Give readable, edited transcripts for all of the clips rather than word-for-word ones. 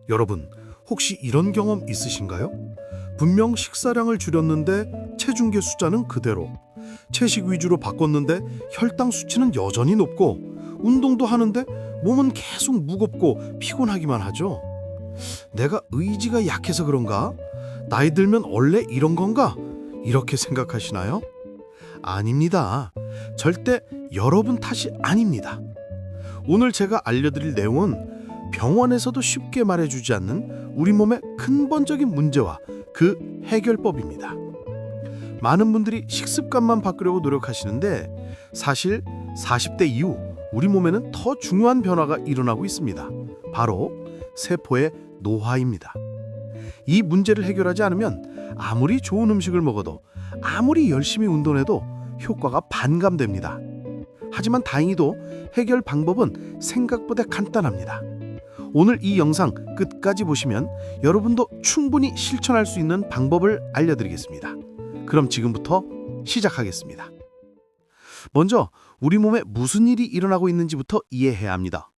여러분, 혹시 이런 경험 있으신가요? 분명 식사량을 줄였는데 체중계 숫자는 그대로, 채식 위주로 바꿨는데 혈당 수치는 여전히 높고, 운동도 하는데 몸은 계속 무겁고 피곤하기만 하죠. 내가 의지가 약해서 그런가? 나이 들면 원래 이런 건가? 이렇게 생각하시나요? 아닙니다. 절대 여러분 탓이 아닙니다. 오늘 제가 알려드릴 내용은 병원에서도 쉽게 말해주지 않는 우리 몸의 근본적인 문제와 그 해결법입니다. 많은 분들이 식습관만 바꾸려고 노력하시는데 사실 40대 이후 우리 몸에는 더 중요한 변화가 일어나고 있습니다. 바로 세포의 노화입니다. 이 문제를 해결하지 않으면 아무리 좋은 음식을 먹어도 아무리 열심히 운동해도 효과가 반감됩니다. 하지만 다행히도 해결 방법은 생각보다 간단합니다. 오늘 이 영상 끝까지 보시면 여러분도 충분히 실천할 수 있는 방법을 알려드리겠습니다. 그럼 지금부터 시작하겠습니다. 먼저 우리 몸에 무슨 일이 일어나고 있는지부터 이해해야 합니다.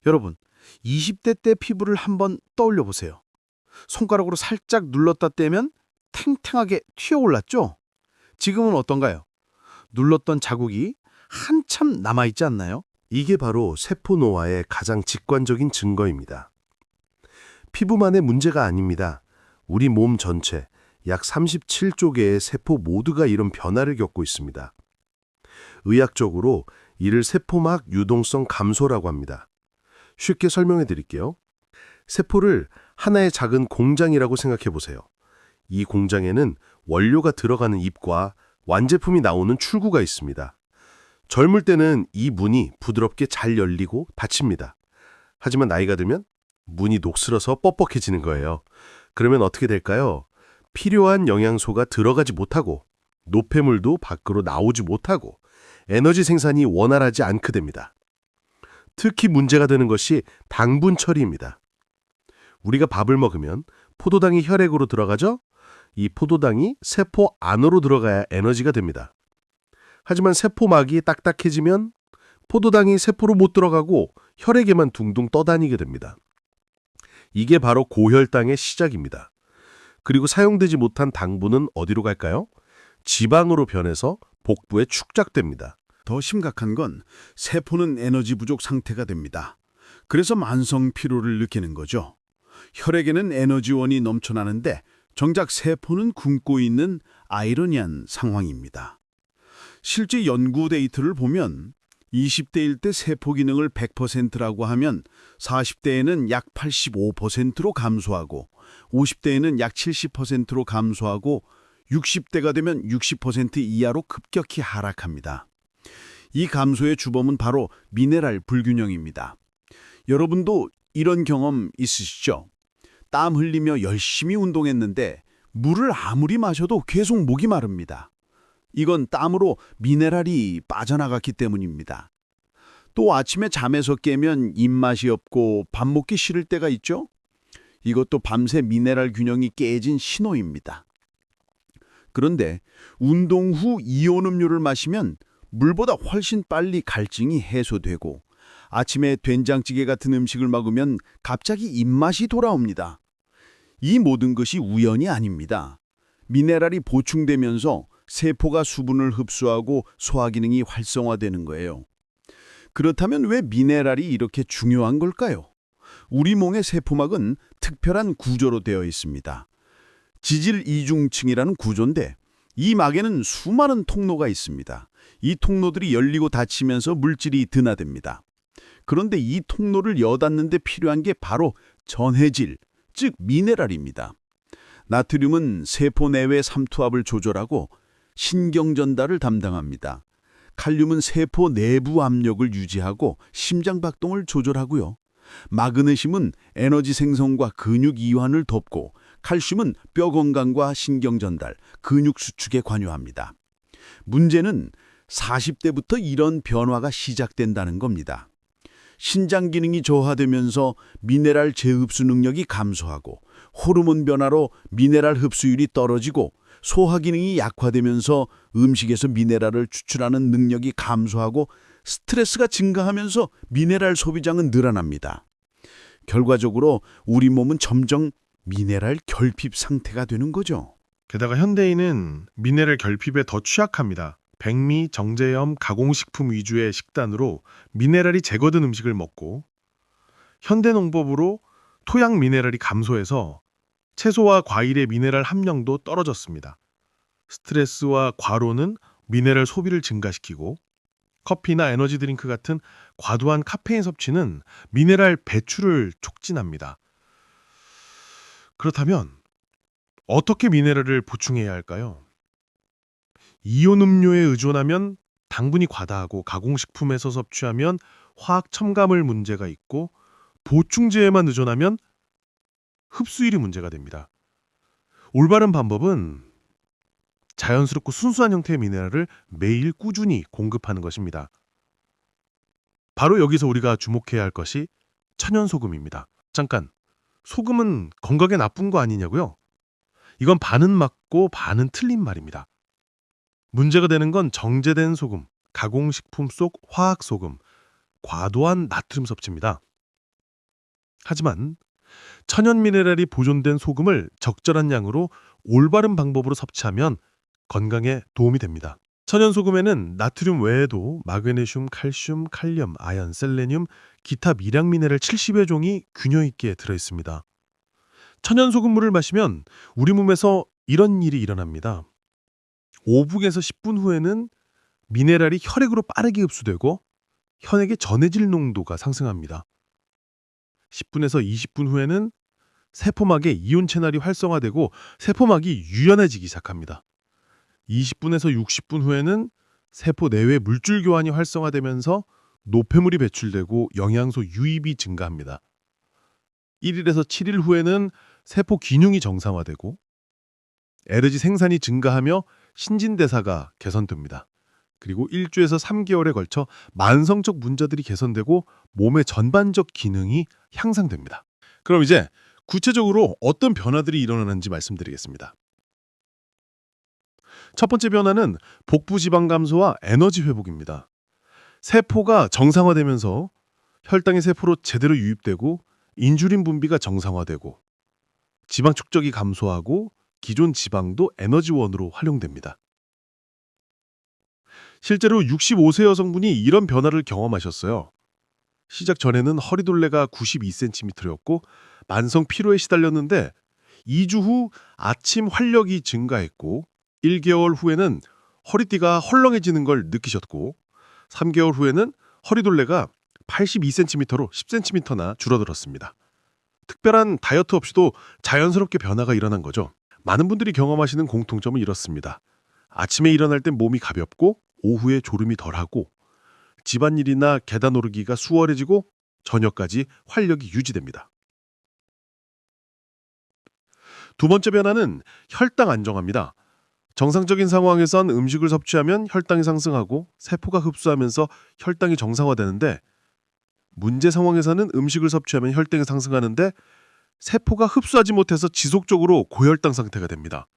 여러분, 20대 때 피부를 한번 떠올려 보세요. 손가락으로 살짝 눌렀다 떼면 탱탱하게 튀어올랐죠? 지금은 어떤가요? 눌렀던 자국이 한참 남아있지 않나요? 이게 바로 세포 노화의 가장 직관적인 증거입니다. 피부만의 문제가 아닙니다. 우리 몸 전체 약 37조 개의 세포 모두가 이런 변화를 겪고 있습니다. 의학적으로 이를 세포막 유동성 감소라고 합니다. 쉽게 설명해 드릴게요. 세포를 하나의 작은 공장이라고 생각해 보세요. 이 공장에는 원료가 들어가는 입과 완제품이 나오는 출구가 있습니다. 젊을 때는 이 문이 부드럽게 잘 열리고 닫힙니다. 하지만 나이가 들면 문이 녹슬어서 뻑뻑해지는 거예요. 그러면 어떻게 될까요? 필요한 영양소가 들어가지 못하고 노폐물도 밖으로 나오지 못하고 에너지 생산이 원활하지 않게 됩니다. 특히 문제가 되는 것이 당분 처리입니다. 우리가 밥을 먹으면 포도당이 혈액으로 들어가죠? 이 포도당이 세포 안으로 들어가야 에너지가 됩니다. 하지만 세포막이 딱딱해지면 포도당이 세포로 못 들어가고 혈액에만 둥둥 떠다니게 됩니다. 이게 바로 고혈당의 시작입니다. 그리고 사용되지 못한 당분은 어디로 갈까요? 지방으로 변해서 복부에 축적됩니다. 더 심각한 건 세포는 에너지 부족 상태가 됩니다. 그래서 만성 피로를 느끼는 거죠. 혈액에는 에너지원이 넘쳐나는데 정작 세포는 굶고 있는 아이러니한 상황입니다. 실제 연구 데이터를 보면 20대일 때 세포 기능을 100%라고 하면 40대에는 약 85%로 감소하고 50대에는 약 70%로 감소하고 60대가 되면 60% 이하로 급격히 하락합니다. 이 감소의 주범은 바로 미네랄 불균형입니다. 여러분도 이런 경험 있으시죠? 땀 흘리며 열심히 운동했는데 물을 아무리 마셔도 계속 목이 마릅니다. 이건 땀으로 미네랄이 빠져나갔기 때문입니다. 또 아침에 잠에서 깨면 입맛이 없고 밥 먹기 싫을 때가 있죠? 이것도 밤새 미네랄 균형이 깨진 신호입니다. 그런데 운동 후 이온 음료를 마시면 물보다 훨씬 빨리 갈증이 해소되고 아침에 된장찌개 같은 음식을 먹으면 갑자기 입맛이 돌아옵니다. 이 모든 것이 우연이 아닙니다. 미네랄이 보충되면서 세포가 수분을 흡수하고 소화 기능이 활성화되는 거예요. 그렇다면 왜 미네랄이 이렇게 중요한 걸까요? 우리 몸의 세포막은 특별한 구조로 되어 있습니다. 지질 이중층이라는 구조인데 이 막에는 수많은 통로가 있습니다. 이 통로들이 열리고 닫히면서 물질이 드나듭니다. 그런데 이 통로를 여닫는 데 필요한 게 바로 전해질, 즉 미네랄입니다. 나트륨은 세포 내외 삼투압을 조절하고 신경 전달을 담당합니다. 칼륨은 세포 내부 압력을 유지하고 심장 박동을 조절하고요. 마그네슘은 에너지 생성과 근육 이완을 돕고 칼슘은 뼈 건강과 신경 전달, 근육 수축에 관여합니다. 문제는 40대부터 이런 변화가 시작된다는 겁니다. 신장 기능이 저하되면서 미네랄 재흡수 능력이 감소하고 호르몬 변화로 미네랄 흡수율이 떨어지고 소화 기능이 약화되면서 음식에서 미네랄을 추출하는 능력이 감소하고 스트레스가 증가하면서 미네랄 소비량은 늘어납니다. 결과적으로 우리 몸은 점점 미네랄 결핍 상태가 되는 거죠. 게다가 현대인은 미네랄 결핍에 더 취약합니다. 백미, 정제염, 가공식품 위주의 식단으로 미네랄이 제거된 음식을 먹고 현대 농법으로 토양 미네랄이 감소해서 채소와 과일의 미네랄 함량도 떨어졌습니다. 스트레스와 과로는 미네랄 소비를 증가시키고 커피나 에너지 드링크 같은 과도한 카페인 섭취는 미네랄 배출을 촉진합니다. 그렇다면 어떻게 미네랄을 보충해야 할까요? 이온 음료에 의존하면 당분이 과다하고 가공식품에서 섭취하면 화학 첨가물 문제가 있고 보충제에만 의존하면 흡수율이 문제가 됩니다. 올바른 방법은 자연스럽고 순수한 형태의 미네랄을 매일 꾸준히 공급하는 것입니다. 바로 여기서 우리가 주목해야 할 것이 천연소금입니다. 잠깐, 소금은 건강에 나쁜 거 아니냐고요? 이건 반은 맞고 반은 틀린 말입니다. 문제가 되는 건 정제된 소금, 가공식품 속 화학소금, 과도한 나트륨 섭취입니다. 하지만 천연 미네랄이 보존된 소금을 적절한 양으로 올바른 방법으로 섭취하면 건강에 도움이 됩니다. 천연 소금에는 나트륨 외에도 마그네슘, 칼슘, 칼륨, 아연, 셀레늄, 기타 미량 미네랄 70여 종이 균형 있게 들어 있습니다. 천연 소금물을 마시면 우리 몸에서 이런 일이 일어납니다. 5분에서 10분 후에는 미네랄이 혈액으로 빠르게 흡수되고 혈액의 전해질 농도가 상승합니다. 10분에서 20분 후에는 세포막의 이온 채널이 활성화되고 세포막이 유연해지기 시작합니다. 20분에서 60분 후에는 세포 내외 물질 교환이 활성화되면서 노폐물이 배출되고 영양소 유입이 증가합니다. 1일에서 7일 후에는 세포 기능이 정상화되고 에너지 생산이 증가하며 신진대사가 개선됩니다. 그리고 1주에서 3개월에 걸쳐 만성적 문제들이 개선되고 몸의 전반적 기능이 향상됩니다. 그럼 이제 구체적으로 어떤 변화들이 일어나는지 말씀드리겠습니다. 첫 번째 변화는 복부 지방 감소와 에너지 회복입니다. 세포가 정상화되면서 혈당이 세포로 제대로 유입되고 인슐린 분비가 정상화되고 지방 축적이 감소하고 기존 지방도 에너지원으로 활용됩니다. 실제로 65세 여성분이 이런 변화를 경험하셨어요. 시작 전에는 허리둘레가 92cm였고 만성 피로에 시달렸는데 2주 후 아침 활력이 증가했고 1개월 후에는 허리띠가 헐렁해지는 걸 느끼셨고 3개월 후에는 허리둘레가 82cm로 10cm나 줄어들었습니다. 특별한 다이어트 없이도 자연스럽게 변화가 일어난 거죠. 많은 분들이 경험하시는 공통점은 이렇습니다. 아침에 일어날 땐 몸이 가볍고 오후에 졸음이 덜하고 집안일이나 계단 오르기가 수월해지고 저녁까지 활력이 유지됩니다. 두 번째 변화는 혈당 안정화입니다. 정상적인 상황에선 음식을 섭취하면 혈당이 상승하고 세포가 흡수하면서 혈당이 정상화되는데 문제 상황에서는 음식을 섭취하면 혈당이 상승하는데 세포가 흡수하지 못해서 지속적으로 고혈당 상태가 됩니다.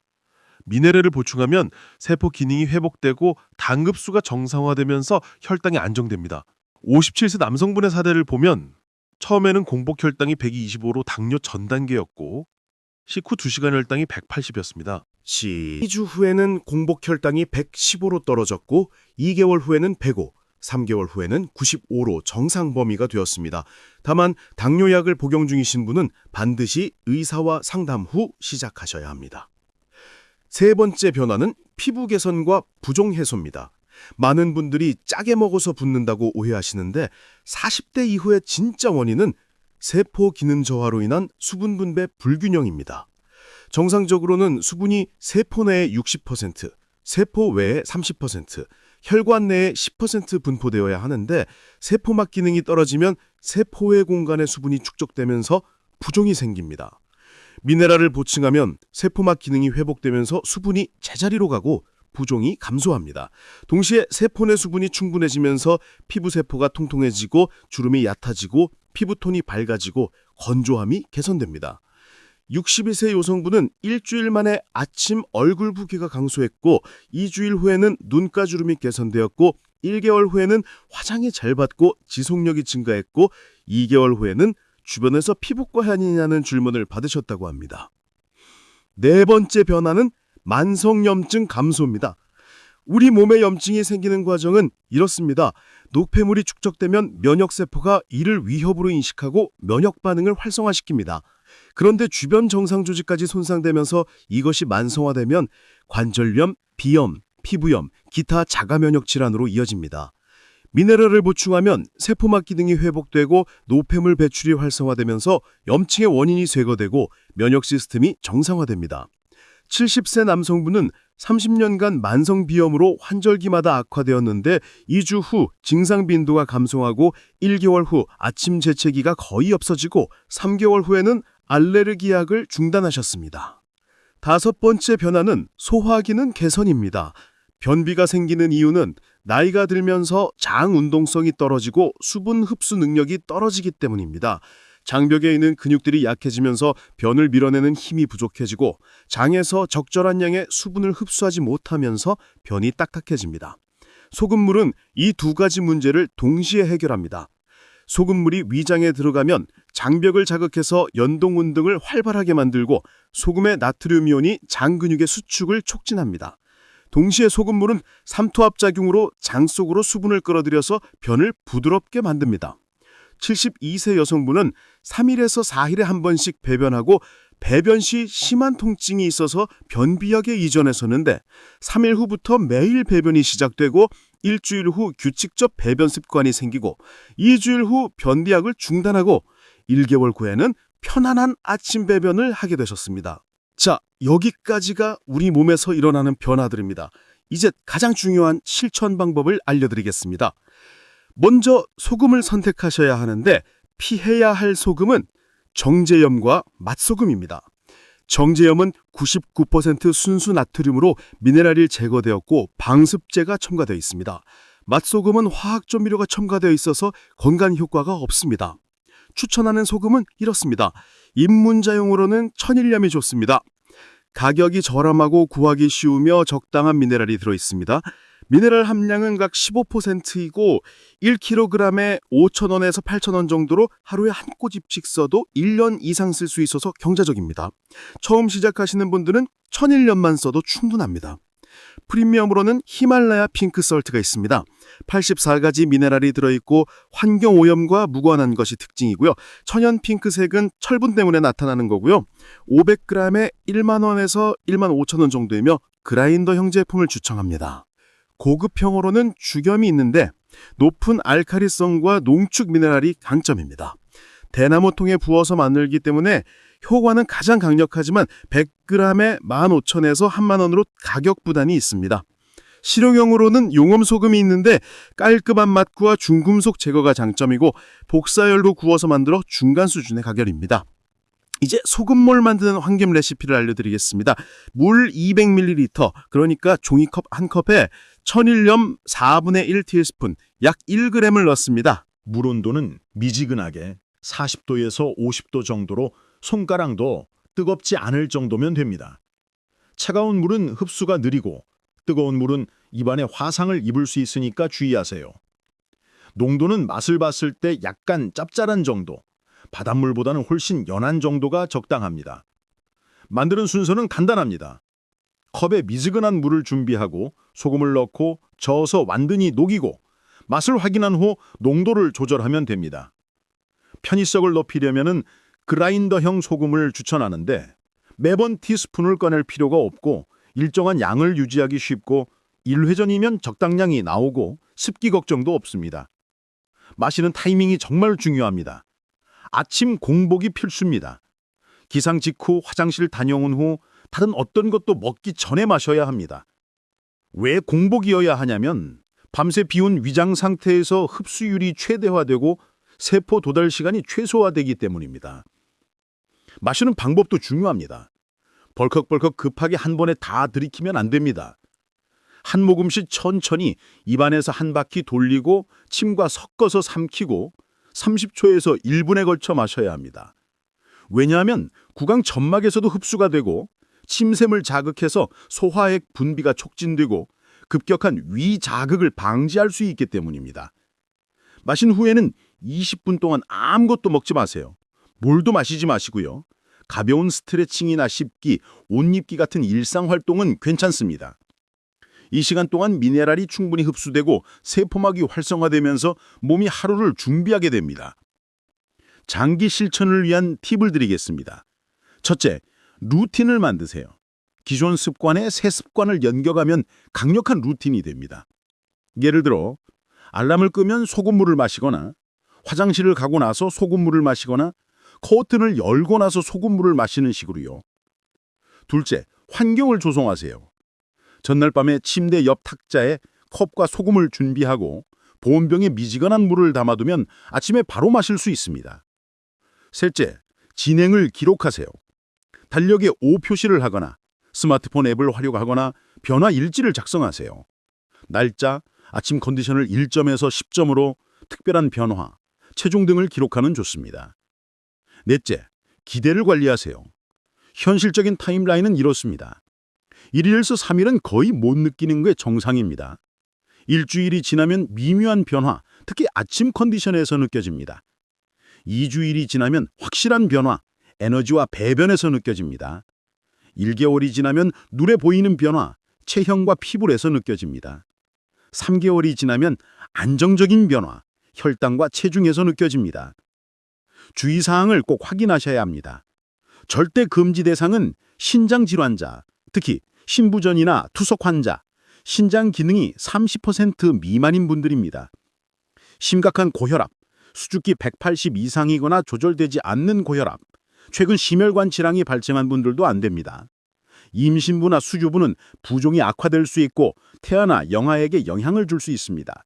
미네랄을 보충하면 세포 기능이 회복되고 당 흡수가 정상화되면서 혈당이 안정됩니다. 57세 남성분의 사례를 보면 처음에는 공복 혈당이 125로 당뇨 전 단계였고 식후 2시간 혈당이 180이었습니다. 2주 후에는 공복 혈당이 115로 떨어졌고 2개월 후에는 105, 3개월 후에는 95로 정상 범위가 되었습니다. 다만 당뇨약을 복용 중이신 분은 반드시 의사와 상담 후 시작하셔야 합니다. 세 번째 변화는 피부 개선과 부종 해소입니다. 많은 분들이 짜게 먹어서 붓는다고 오해하시는데 40대 이후의 진짜 원인은 세포 기능 저하로 인한 수분 분배 불균형입니다. 정상적으로는 수분이 세포 내에 60%, 세포 외에 30%, 혈관 내에 10% 분포되어야 하는데 세포막 기능이 떨어지면 세포의 공간에 수분이 축적되면서 부종이 생깁니다. 미네랄을 보충하면 세포막 기능이 회복되면서 수분이 제자리로 가고 부종이 감소합니다. 동시에 세포 내 수분이 충분해지면서 피부 세포가 통통해지고 주름이 얕아지고 피부톤이 밝아지고 건조함이 개선됩니다. 62세 여성분은 일주일 만에 아침 얼굴 붓기가 감소했고 2주일 후에는 눈가 주름이 개선되었고 1개월 후에는 화장이 잘 받고 지속력이 증가했고 2개월 후에는 주변에서 피부과 현이냐는 질문을 받으셨다고 합니다. 네 번째 변화는 만성염증 감소입니다. 우리 몸에 염증이 생기는 과정은 이렇습니다. 노폐물이 축적되면 면역세포가 이를 위협으로 인식하고 면역 반응을 활성화시킵니다. 그런데 주변 정상 조직까지 손상되면서 이것이 만성화되면 관절염, 비염, 피부염, 기타 자가 면역 질환으로 이어집니다. 미네랄을 보충하면 세포막 기능이 회복되고 노폐물 배출이 활성화되면서 염증의 원인이 제거되고 면역 시스템이 정상화됩니다. 70세 남성분은 30년간 만성 비염으로 환절기마다 악화되었는데 2주 후 증상 빈도가 감소하고 1개월 후 아침 재채기가 거의 없어지고 3개월 후에는 알레르기 약을 중단하셨습니다. 다섯 번째 변화는 소화 기능 개선입니다. 변비가 생기는 이유는 나이가 들면서 장 운동성이 떨어지고 수분 흡수 능력이 떨어지기 때문입니다. 장벽에 있는 근육들이 약해지면서 변을 밀어내는 힘이 부족해지고 장에서 적절한 양의 수분을 흡수하지 못하면서 변이 딱딱해집니다. 소금물은 이 두 가지 문제를 동시에 해결합니다. 소금물이 위장에 들어가면 장벽을 자극해서 연동운 등을 활발하게 만들고 소금의 나트륨 이온이 장 근육의 수축을 촉진합니다. 동시에 소금물은 삼투압작용으로 장 속으로 수분을 끌어들여서 변을 부드럽게 만듭니다. 72세 여성분은 3일에서 4일에 한 번씩 배변하고 배변 시 심한 통증이 있어서 변비약에 이전했었는데 3일 후부터 매일 배변이 시작되고 일주일 후 규칙적 배변 습관이 생기고 2주일 후 변비약을 중단하고 1개월 후에는 편안한 아침 배변을 하게 되셨습니다. 자, 여기까지가 우리 몸에서 일어나는 변화들입니다. 이제 가장 중요한 실천 방법을 알려드리겠습니다. 먼저 소금을 선택하셔야 하는데 피해야 할 소금은 정제염과 맛소금입니다. 정제염은 99% 순수 나트륨으로 미네랄이 제거되었고 방습제가 첨가되어 있습니다. 맛소금은 화학조미료가 첨가되어 있어서 건강 효과가 없습니다. 추천하는 소금은 이렇습니다. 입문자용으로는 천일염이 좋습니다. 가격이 저렴하고 구하기 쉬우며 적당한 미네랄이 들어있습니다. 미네랄 함량은 각 15%이고 1kg에 5,000원에서 8,000원 정도로 하루에 한 꼬집씩 써도 1년 이상 쓸 수 있어서 경제적입니다. 처음 시작하시는 분들은 천일염만 써도 충분합니다. 프리미엄으로는 히말라야 핑크솔트가 있습니다. 84가지 미네랄이 들어있고 환경오염과 무관한 것이 특징이고요. 천연 핑크색은 철분 때문에 나타나는 거고요. 500g에 1만 원에서 1만 5천 원 정도이며 그라인더형 제품을 추천합니다. 고급형으로는 죽염이 있는데 높은 알칼리성과 농축 미네랄이 강점입니다. 대나무통에 부어서 만들기 때문에 효과는 가장 강력하지만 100g에 15,000원에서 1만 원으로 가격 부담이 있습니다. 실용형으로는 용엄소금이 있는데 깔끔한 맛과 중금속 제거가 장점이고 복사열로 구워서 만들어 중간 수준의 가격입니다. 이제 소금물 만드는 황금 레시피를 알려드리겠습니다. 물 200ml, 그러니까 종이컵 한 컵에 천일염 4분의 1 티스푼, 약 1g을 넣습니다. 물 온도는 미지근하게 40도에서 50도 정도로 손가락도 뜨겁지 않을 정도면 됩니다. 차가운 물은 흡수가 느리고 뜨거운 물은 입안에 화상을 입을 수 있으니까 주의하세요. 농도는 맛을 봤을 때 약간 짭짤한 정도, 바닷물보다는 훨씬 연한 정도가 적당합니다. 만드는 순서는 간단합니다. 컵에 미지근한 물을 준비하고 소금을 넣고 저어서 완전히 녹이고 맛을 확인한 후 농도를 조절하면 됩니다. 편의성을 높이려면 그라인더형 소금을 추천하는데 매번 티스푼을 꺼낼 필요가 없고 일정한 양을 유지하기 쉽고 1회전이면 적당량이 나오고 습기 걱정도 없습니다. 마시는 타이밍이 정말 중요합니다. 아침 공복이 필수입니다. 기상 직후 화장실 다녀온 후 다른 어떤 것도 먹기 전에 마셔야 합니다. 왜 공복이어야 하냐면 밤새 비운 위장 상태에서 흡수율이 최대화되고 세포 도달 시간이 최소화되기 때문입니다. 마시는 방법도 중요합니다. 벌컥벌컥 급하게 한 번에 다 들이키면 안 됩니다. 한 모금씩 천천히 입안에서 한 바퀴 돌리고 침과 섞어서 삼키고 30초에서 1분에 걸쳐 마셔야 합니다. 왜냐하면 구강 점막에서도 흡수가 되고 침샘을 자극해서 소화액 분비가 촉진되고 급격한 위 자극을 방지할 수 있기 때문입니다. 마신 후에는 20분 동안 아무것도 먹지 마세요. 물도 마시지 마시고요. 가벼운 스트레칭이나 씹기, 옷 입기 같은 일상 활동은 괜찮습니다. 이 시간 동안 미네랄이 충분히 흡수되고 세포막이 활성화되면서 몸이 하루를 준비하게 됩니다. 장기 실천을 위한 팁을 드리겠습니다. 첫째, 루틴을 만드세요. 기존 습관에 새 습관을 연결하면 강력한 루틴이 됩니다. 예를 들어 알람을 끄면 소금물을 마시거나 화장실을 가고 나서 소금물을 마시거나 커튼을 열고 나서 소금물을 마시는 식으로요. 둘째, 환경을 조성하세요. 전날 밤에 침대 옆 탁자에 컵과 소금을 준비하고 보온병에 미지근한 물을 담아두면 아침에 바로 마실 수 있습니다. 셋째, 진행을 기록하세요. 달력에 O 표시를 하거나 스마트폰 앱을 활용하거나 변화 일지를 작성하세요. 날짜, 아침 컨디션을 1점에서 10점으로 특별한 변화, 체중 등을 기록하면 좋습니다. 넷째, 기대를 관리하세요. 현실적인 타임라인은 이렇습니다. 1일에서 3일은 거의 못 느끼는 게 정상입니다. 일주일이 지나면 미묘한 변화, 특히 아침 컨디션에서 느껴집니다. 2주일이 지나면 확실한 변화, 에너지와 배변에서 느껴집니다. 1개월이 지나면 눈에 보이는 변화, 체형과 피부에서 느껴집니다. 3개월이 지나면 안정적인 변화, 혈당과 체중에서 느껴집니다. 주의사항을 꼭 확인하셔야 합니다. 절대 금지 대상은 신장 질환자, 특히 신부전이나 투석 환자, 신장 기능이 30% 미만인 분들입니다. 심각한 고혈압, 수축기 180 이상이거나 조절되지 않는 고혈압, 최근 심혈관 질환이 발생한 분들도 안 됩니다. 임신부나 수유부는 부종이 악화될 수 있고 태아나 영아에게 영향을 줄 수 있습니다.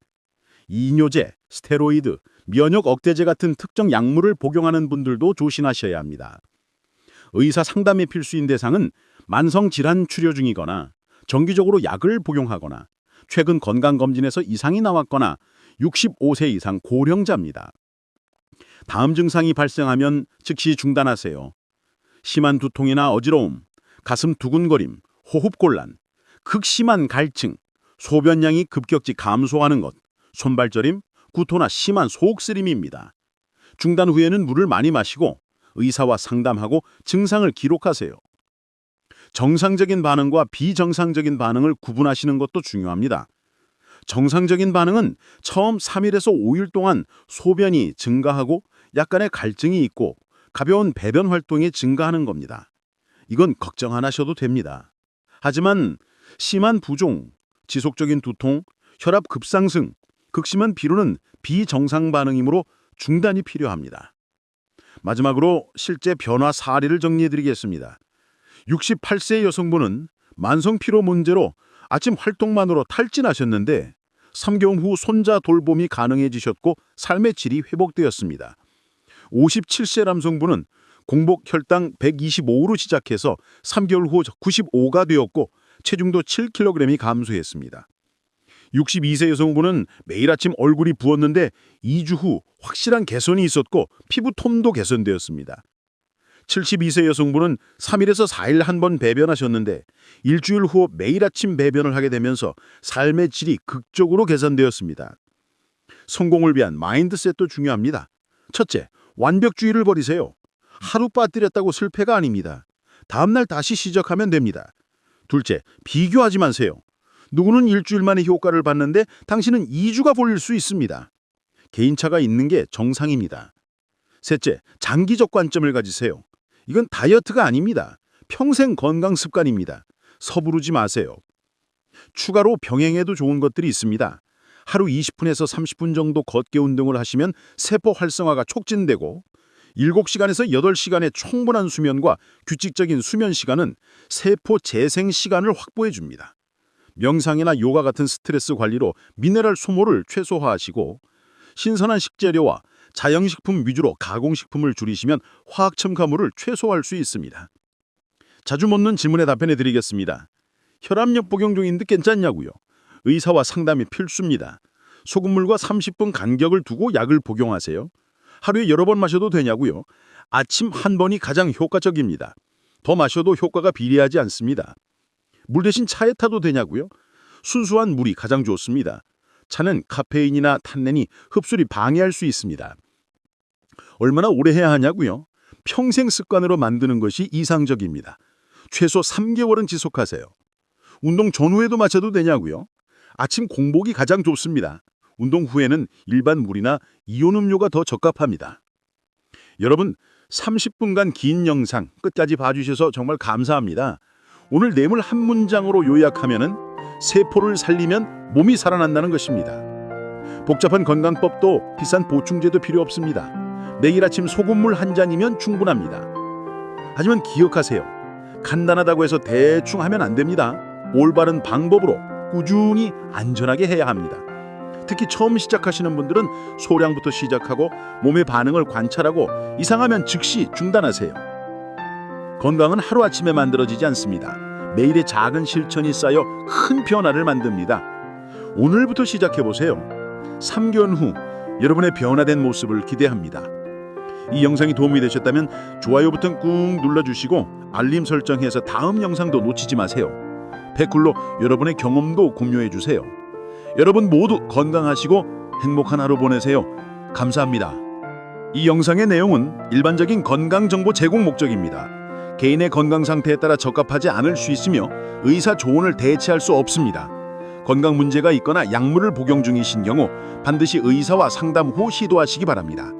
이뇨제, 스테로이드, 면역 억제제 같은 특정 약물을 복용하는 분들도 조심하셔야 합니다. 의사 상담이 필수인 대상은 만성질환 치료 중이거나 정기적으로 약을 복용하거나 최근 건강검진에서 이상이 나왔거나 65세 이상 고령자입니다. 다음 증상이 발생하면 즉시 중단하세요. 심한 두통이나 어지러움, 가슴 두근거림, 호흡곤란, 극심한 갈증, 소변량이 급격히 감소하는 것, 손발저림, 구토나 심한 속쓰림입니다. 중단 후에는 물을 많이 마시고 의사와 상담하고 증상을 기록하세요. 정상적인 반응과 비정상적인 반응을 구분하시는 것도 중요합니다. 정상적인 반응은 처음 3일에서 5일 동안 소변이 증가하고 약간의 갈증이 있고 가벼운 배변 활동이 증가하는 겁니다. 이건 걱정 안 하셔도 됩니다. 하지만 심한 부종, 지속적인 두통, 혈압 급상승, 극심한 피로는 비정상 반응이므로 중단이 필요합니다. 마지막으로 실제 변화 사례를 정리해드리겠습니다. 68세 여성분은 만성 피로 문제로 아침 활동만으로 탈진하셨는데 3개월 후 손자 돌봄이 가능해지셨고 삶의 질이 회복되었습니다. 57세 남성분은 공복 혈당 125로 시작해서 3개월 후 95가 되었고 체중도 7kg이 감소했습니다. 62세 여성분은 매일 아침 얼굴이 부었는데 2주 후 확실한 개선이 있었고 피부 톤도 개선되었습니다. 72세 여성분은 3일에서 4일 한 번 배변하셨는데 일주일 후 매일 아침 배변을 하게 되면서 삶의 질이 극적으로 개선되었습니다. 성공을 위한 마인드셋도 중요합니다. 첫째, 완벽주의를 버리세요. 하루 빠뜨렸다고 실패가 아닙니다. 다음날 다시 시작하면 됩니다. 둘째, 비교하지 마세요. 누구는 일주일 만에 효과를 봤는데 당신은 2주가 걸릴 수 있습니다. 개인차가 있는 게 정상입니다. 셋째, 장기적 관점을 가지세요. 이건 다이어트가 아닙니다. 평생 건강 습관입니다. 서두르지 마세요. 추가로 병행해도 좋은 것들이 있습니다. 하루 20분에서 30분 정도 걷기 운동을 하시면 세포 활성화가 촉진되고 7시간에서 8시간의 충분한 수면과 규칙적인 수면 시간은 세포 재생 시간을 확보해 줍니다. 명상이나 요가 같은 스트레스 관리로 미네랄 소모를 최소화하시고 신선한 식재료와 자연식품 위주로 가공식품을 줄이시면 화학 첨가물을 최소화할 수 있습니다. 자주 묻는 질문에 답변해 드리겠습니다. 혈압약 복용 중인데 괜찮냐고요? 의사와 상담이 필수입니다. 소금물과 30분 간격을 두고 약을 복용하세요. 하루에 여러 번 마셔도 되냐고요? 아침 한 번이 가장 효과적입니다. 더 마셔도 효과가 비례하지 않습니다. 물 대신 차에 타도 되냐고요? 순수한 물이 가장 좋습니다. 차는 카페인이나 탄닌이 흡수를 방해할 수 있습니다. 얼마나 오래 해야 하냐고요? 평생 습관으로 만드는 것이 이상적입니다. 최소 3개월은 지속하세요. 운동 전후에도 마셔도 되냐고요? 아침 공복이 가장 좋습니다. 운동 후에는 일반 물이나 이온 음료가 더 적합합니다. 여러분, 30분간 긴 영상 끝까지 봐주셔서 정말 감사합니다. 오늘 내용을 한 문장으로 요약하면은 세포를 살리면 몸이 살아난다는 것입니다. 복잡한 건강법도 비싼 보충제도 필요 없습니다. 매일 아침 소금물 한 잔이면 충분합니다. 하지만 기억하세요. 간단하다고 해서 대충 하면 안 됩니다. 올바른 방법으로 꾸준히 안전하게 해야 합니다. 특히 처음 시작하시는 분들은 소량부터 시작하고 몸의 반응을 관찰하고 이상하면 즉시 중단하세요. 건강은 하루아침에 만들어지지 않습니다. 매일의 작은 실천이 쌓여 큰 변화를 만듭니다. 오늘부터 시작해보세요. 3개월 후 여러분의 변화된 모습을 기대합니다. 이 영상이 도움이 되셨다면 좋아요 버튼 꾹 눌러주시고 알림 설정해서 다음 영상도 놓치지 마세요. 댓글로 여러분의 경험도 공유해주세요. 여러분 모두 건강하시고 행복한 하루 보내세요. 감사합니다. 이 영상의 내용은 일반적인 건강 정보 제공 목적입니다. 개인의 건강 상태에 따라 적합하지 않을 수 있으며 의사 조언을 대체할 수 없습니다. 건강 문제가 있거나 약물을 복용 중이신 경우 반드시 의사와 상담 후 시도하시기 바랍니다.